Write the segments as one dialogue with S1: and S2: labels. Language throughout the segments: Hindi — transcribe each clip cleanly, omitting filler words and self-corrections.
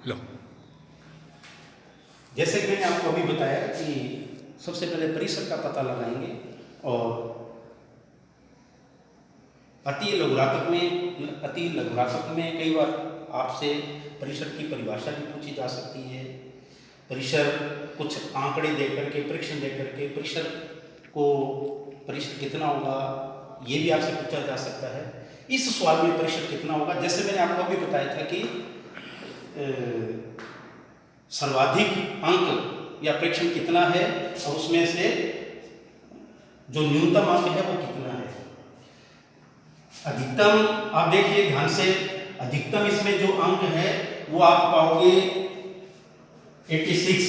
S1: लो।
S2: जैसे कि मैंने आपको अभी बताया कि सबसे पहले परिसर का पता लगाएंगे और अति लघुरात्मक में कई बार आपसे परिसर की परिभाषा भी पूछी जा सकती है। परिसर कुछ आंकड़े देकर के, परीक्षण देकर के परिसर कितना होगा ये भी आपसे पूछा जा सकता है। इस सवाल में परिसर कितना होगा, जैसे मैंने आपको अभी बताया था कि सर्वाधिक अंक या परीक्षण कितना है और उसमें से जो न्यूनतम अंक है वो कितना है। अधिकतम आप देखिए ध्यान से, अधिकतम इसमें जो अंक है वो आप पाओगे 86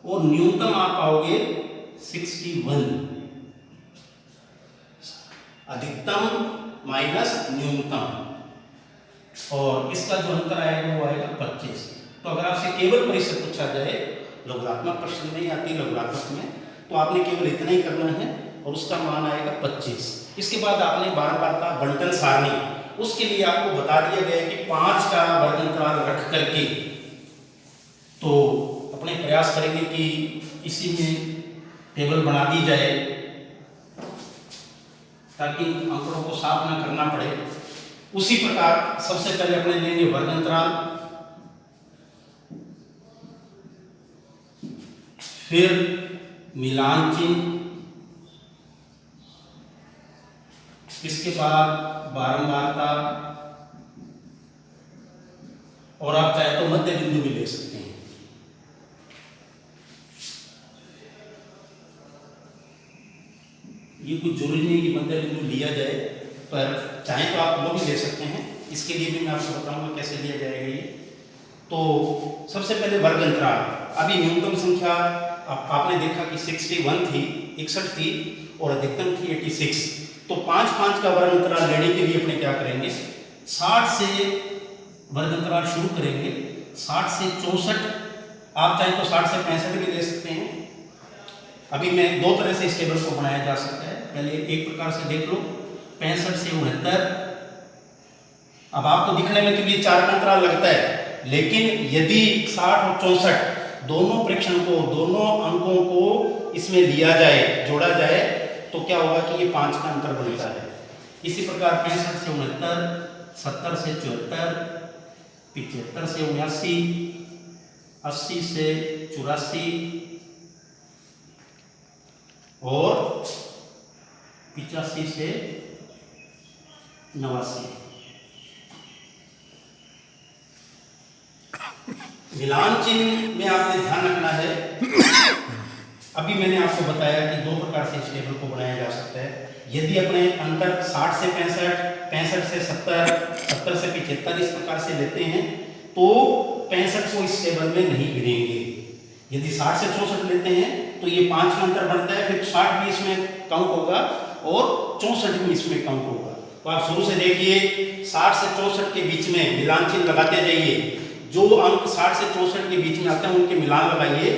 S2: और न्यूनतम आप पाओगे 61। अधिकतम माइनस न्यूनतम, और इसका जो अंतर आएगा वो आएगा 25। तो अगर आपसे केवल परिसर पूछा जाए लघुरात्मक प्रश्न में या अति लघुरात्मक में, तो आपने केवल इतना ही करना है और उसका मान आएगा 25। इसके बाद आपने 12 का बंटन सारणी, उसके लिए आपको बता दिया गया कि 5 का वर्ग अंतराल रख करके, तो अपने प्रयास करेंगे कि इसी में टेबल बना दी जाए ताकि आंकड़ों को साफ ना करना पड़े। उसी प्रकार सबसे पहले अपने लेंगे वर्ग अंतराल, फिर मिलान चिन्ह, इसके बाद बारंबारता, और आप चाहे तो मध्य बिंदु भी ले सकते हैं। ये कुछ जरूरी नहीं कि मध्य बिंदु लिया जाए, पर चाहे तो आप वो भी ले सकते हैं। इसके लिए भी मैं आपको बताऊंगा कैसे लिया जाएगा ये। तो सबसे पहले वर्ग अंतराल, अभी न्यूनतम संख्या आपने देखा कि 61 थी, 61 थी, और अधिकतम थी 86। तो 5-5 का वर्ग अंतराल लेने के लिए अपने क्या करेंगे, 60 से वर्ग अंतराल शुरू करेंगे, 60 से 64, आप चाहे तो 60 से 65 भी ले सकते हैं। अभी मैं दो तरह से इस टेबल को बनाया जा सकता है। पहले एक प्रकार से देख लो, 65 से 69। अब आपको दिखने में तो ये 4 का अंतराल लगता है, लेकिन यदि 60 और 64 दोनों परीक्षण को, दोनों अंकों को इसमें लिया जाए, जोड़ा जाए, तो क्या होगा कि ये 5 का अंतर बनता है। इसी प्रकार 65 से 69, 70 से 74, 75 से 79, 80 से 84 और 85 से 89। मिलान चिन्ह में आपने ध्यान रखना है, अभी मैंने आपको बताया कि दो प्रकार से इस टेबल को बनाया जा सकता है। यदि अपने अंतर 60 से 65, 65 से 70, 70 से 75 इस प्रकार से लेते हैं, तो 65 को इस टेबल में नहीं गिनेंगे। यदि 60 से 64 लेते हैं तो ये 5 का अंतर बनता है, फिर 60 भी इसमें काउंट होगा और 64 भी इसमें काउंट होगा। तो आप शुरू से देखिए, 60 से 64 के बीच में मिलान चिन्ह लगाते जाइए। जो अंक 60 से 64 के बीच में आते हैं उनके मिलान लगाइए।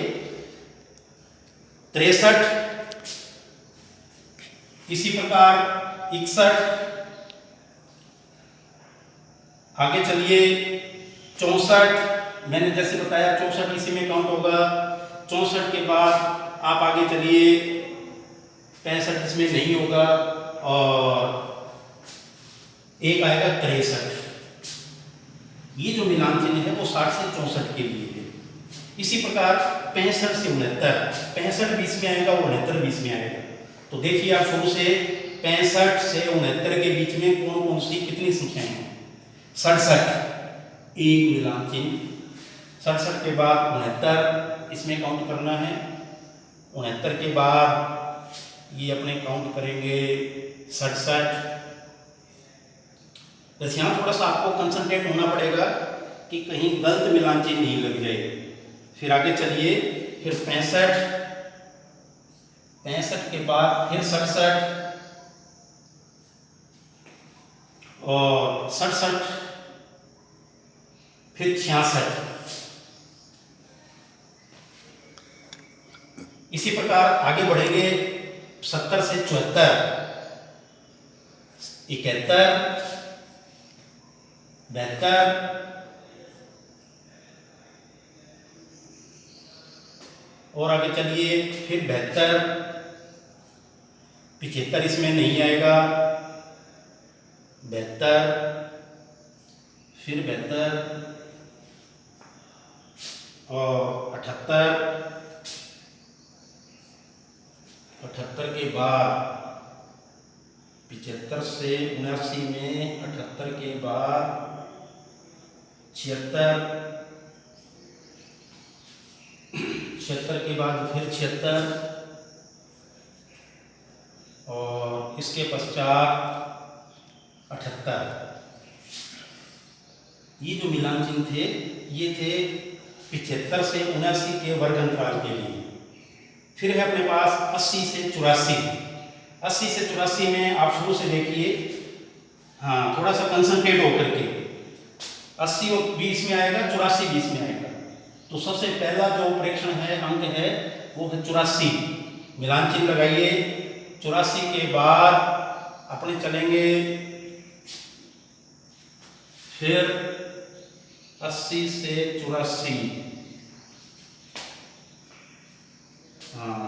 S2: 63, इसी प्रकार 61, आगे चलिए 64, मैंने जैसे बताया 64 इसी में काउंट होगा। 64 के बाद आप आगे चलिए, 65 इसमें नहीं होगा, और एक आएगा 63। ये जो मिलान चिन्ह है वो 60 से 64 के लिए है। इसी प्रकार 65 से 69, 65 बीच में आएगा और 69 बीच में आएगा। तो देखिए आप शुरू से 65 से 69 के बीच में कौन कौन सी कितनी संख्याएं हैं। 67, एक मिलान चिन्ह, 67 के बाद 69 इसमें काउंट करना है। 69 के बाद ये अपने काउंट करेंगे 67। बस यहाँ थोड़ा सा आपको कंसंट्रेट होना पड़ेगा कि कहीं गलत मिलान चिन्ह नहीं लग जाए। फिर आगे चलिए, फिर 65, 65 के बाद फिर 67 और 67, फिर 66। इसी प्रकार आगे बढ़ेंगे, 70 से 74, 71, 72, और आगे चलिए, फिर 72, 75 इसमें नहीं आएगा, 72, फिर 72 और 78, 78 के बाद 75 से 79 में 78 के बाद 76, 76 के बाद फिर 76 और इसके पश्चात 78। ये जो मिलान चिन्ह थे ये थे 75 से 79 के वर्ग अंतराल के लिए। फिर है अपने पास 80 से 84। 80 से 84 में आप शुरू से देखिए, हाँ थोड़ा सा कंसंट्रेट होकर के 80 और 20 में आएगा, 84 20 में आएगा। तो सबसे पहला जो प्रेक्षण है, अंक है, वो है 84। मिलान चिन्ह लगाइए। 84 के बाद अपने चलेंगे फिर 80 से 84, हाँ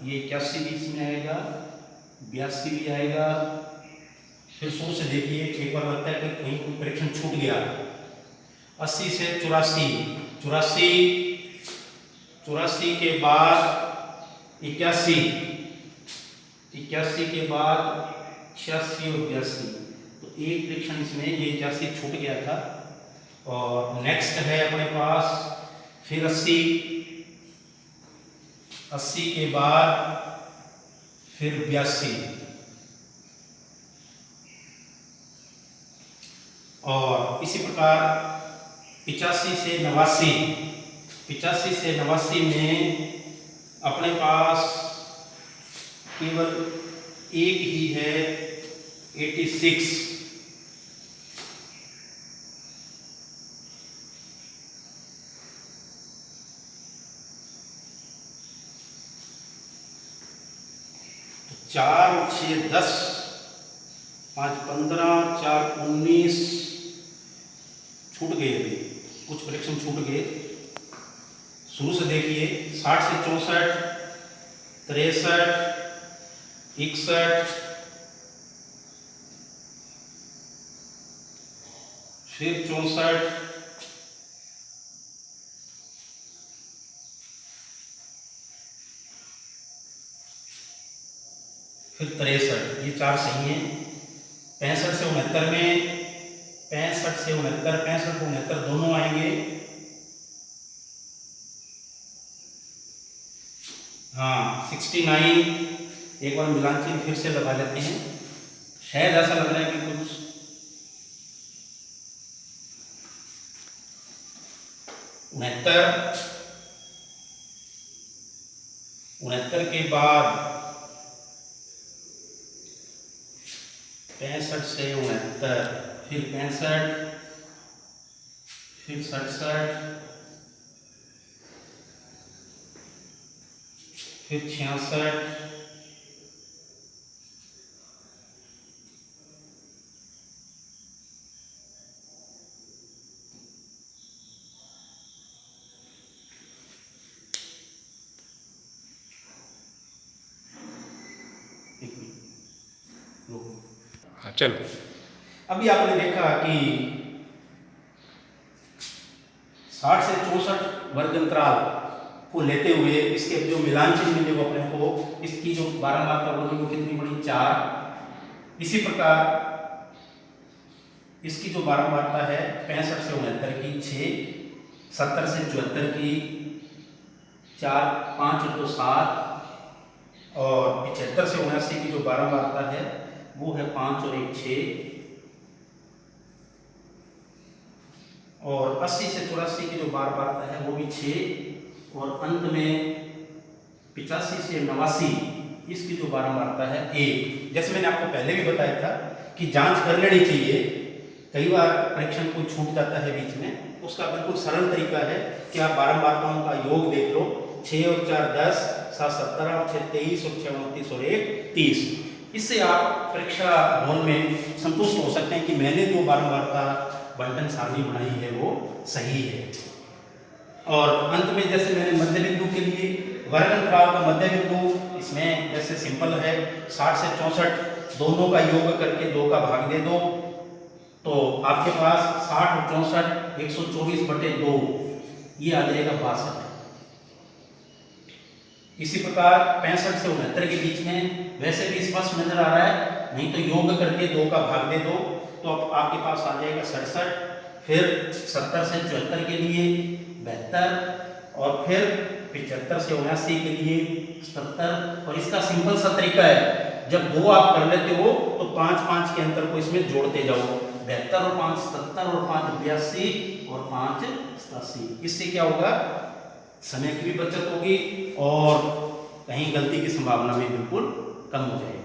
S2: ये 81 20 में आएगा, 82 भी आएगा। फिर शुरू से देखिए, एक बार लगता है कि कहीं कोई परीक्षण छूट गया। 80 से 84, 84 के बाद 81, 81 के बाद 86 और 82। तो एक परीक्षण इसमें ये 81 छूट गया था। और नेक्स्ट है अपने पास फिर 80, 80 के बाद फिर 82 और इसी प्रकार 85 से 89, 85 से 89 में अपने पास केवल एक ही है, 86। चार और 6 10, 5 15, 4 19 छूट गए। अभी कुछ परीक्षण छूट गए। शुरू से देखिए, 60 से 64, 63, 61, फिर 64, फिर 63। ये 4 सही हैं। 65 से 69 में 65 से 69, 65 को 69 दोनों आएंगे। हाँ 69। एक बार मिलान चिन्ह फिर से लगा लेते हैं, शायद ऐसा लग रहा है कि कुछ उनहत्तर के बाद 65 से 69, फिर 65, फिर 67, फिर 66,
S1: चलो।
S2: अभी आपने देखा कि 60 से 64 वर्ग अंतराल को लेते हुए इसके जो मिलान चिन्ह मिले वो अपने को, इसकी जो बारंबारता होगी वो कितनी बड़ी, 4। इसी प्रकार इसकी जो बारंबारता है 65 से 69 की 6, 70 से 74 की 4, 5 और 2 7, और 75 से 79 की जो बारंबारता है वो है 5 और 1 6, और 80 से 84 की जो बारंबारता है वो भी 6, और अंत में 85 से 89 इसकी जो बारंबारता है 1। जैसे मैंने आपको पहले भी बताया था कि जांच कर लेनी चाहिए, कई बार परीक्षण कोई छूट जाता है बीच में। उसका बिल्कुल सरल तरीका है कि आप बारंबारताओं का योग देख लो, 6 और 4 10, 7 17 और 6 23 और 6 29 और 1 30। इससे आप परीक्षा हॉल में संतुष्ट हो सकते हैं कि मैंने जो बारंबारता बंटन सारणी बनाई है वो सही है। और अंत में जैसे मैंने मध्य बिंदु के लिए वर्ग अंतराल का मध्य बिंदु इसमें जैसे सिंपल है 60 से 64 दोनों का योग करके 2 का भाग दे दो, तो आपके पास 60 और 64 124/2 ये आ जाएगा 62। इसी प्रकार 65 से 69 के बीच में वैसे भी स्पष्ट नजर आ रहा है, नहीं तो योग करके 2 का भाग दे दो तो अब आपके पास आ जाएगा 67। फिर 70 से 74 के लिए 72 और फिर 75 से 79 के लिए 77। और इसका सिंपल सा तरीका है, जब 2 आप कर लेते हो तो 5 के अंतर को इसमें जोड़ते जाओ, 72 और 5 77 और 5 82 और 5 87। इससे क्या होगा, समय की भी बचत होगी और कहीं गलती की संभावना भी बिल्कुल कम हो जाएगी।